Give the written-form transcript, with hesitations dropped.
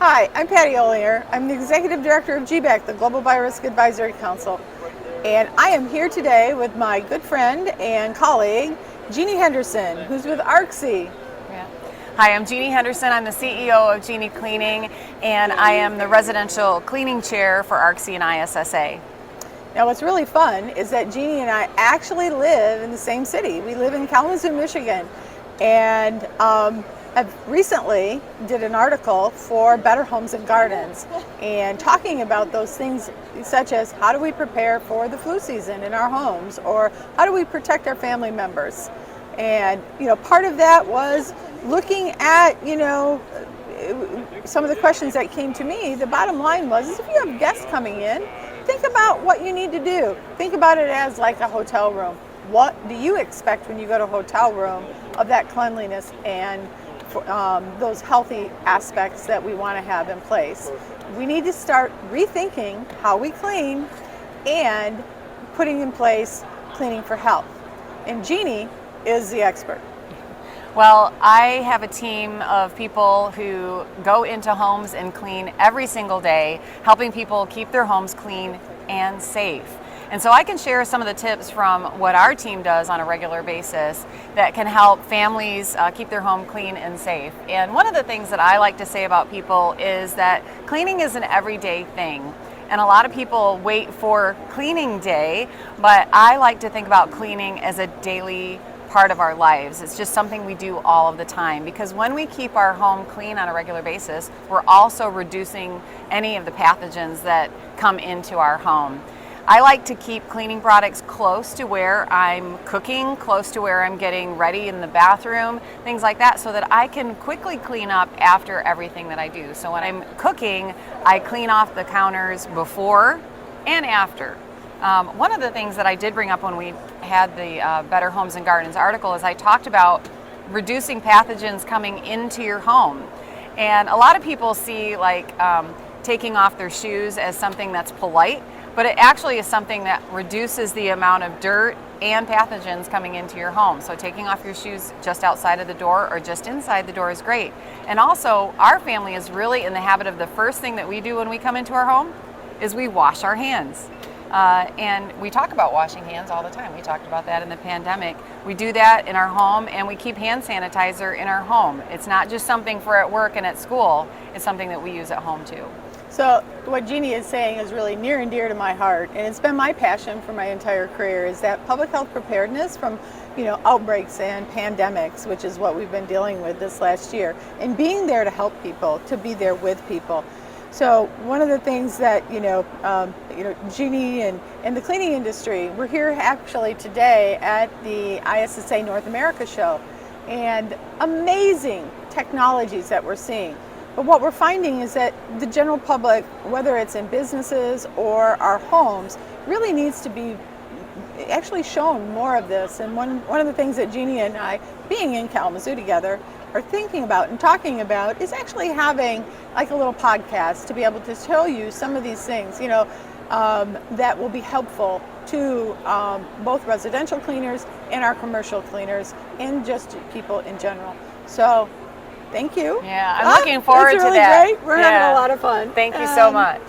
Hi, I'm Patty Olinger. I'm the Executive Director of GBAC, the Global Biorisk Advisory Council. And I am here today with my good friend and colleague, Jeannie Henderson, who's with ARCSI. Yeah. Hi, I'm Jeannie Henderson. I'm the CEO of Jeannie Cleaning, and I am the Residential Cleaning Chair for ARCSI and ISSA. Now what's really fun is that Jeannie and I actually live in the same city. We live in Kalamazoo, Michigan, and I've recently did an article for Better Homes and Gardens and talking about those things such as how do we prepare for the flu season in our homes, or how do we protect our family members. And part of that was looking at some of the questions that came to me. The bottom line was is if you have guests coming in, think about what you need to do. Think about it as like a hotel room. What do you expect when you go to a hotel room of that cleanliness and those healthy aspects that we want to have in place? We need to start rethinking how we clean and putting in place cleaning for health. And Jeannie is the expert. Well, I have a team of people who go into homes and clean every single day, helping people keep their homes clean and safe. And so I can share some of the tips from what our team does on a regular basis that can help families keep their home clean and safe. And one of the things that I like to say about people is that cleaning is an everyday thing. And a lot of people wait for cleaning day, but I like to think about cleaning as a daily part of our lives. It's just something we do all of the time, because when we keep our home clean on a regular basis, we're also reducing any of the pathogens that come into our home. I like to keep cleaning products close to where I'm cooking, close to where I'm getting ready in the bathroom, things like that, so that I can quickly clean up after everything that I do. So when I'm cooking, I clean off the counters before and after. One of the things that I did bring up when we had the Better Homes and Gardens article is I talked about reducing pathogens coming into your home. And a lot of people see taking off their shoes as something that's polite, but it actually is something that reduces the amount of dirt and pathogens coming into your home. So taking off your shoes just outside of the door or just inside the door is great. And also, our family is really in the habit of the first thing that we do when we come into our home is we wash our hands. And we talk about washing hands all the time. We talked about that in the pandemic. We do that in our home, and we keep hand sanitizer in our home. It's not just something for at work and at school. It's something that we use at home too. So what Jeannie is saying is really near and dear to my heart, and it's been my passion for my entire career, is that public health preparedness from outbreaks and pandemics, which is what we've been dealing with this last year, and being there to help people, to be there with people. So one of the things that Jeannie and the cleaning industry, we're here actually today at the ISSA North America show, and amazing technologies that we're seeing. But what we're finding is that the general public, whether it's in businesses or our homes, really needs to be actually shown more of this. And one of the things that Jeannie and I, being in Kalamazoo together, are thinking about and talking about is actually having like a little podcast to be able to show you some of these things, that will be helpful to both residential cleaners and our commercial cleaners and just people in general. So thank you. Yeah, I'm looking forward to that. Great. We're having a lot of fun. Thank you so much.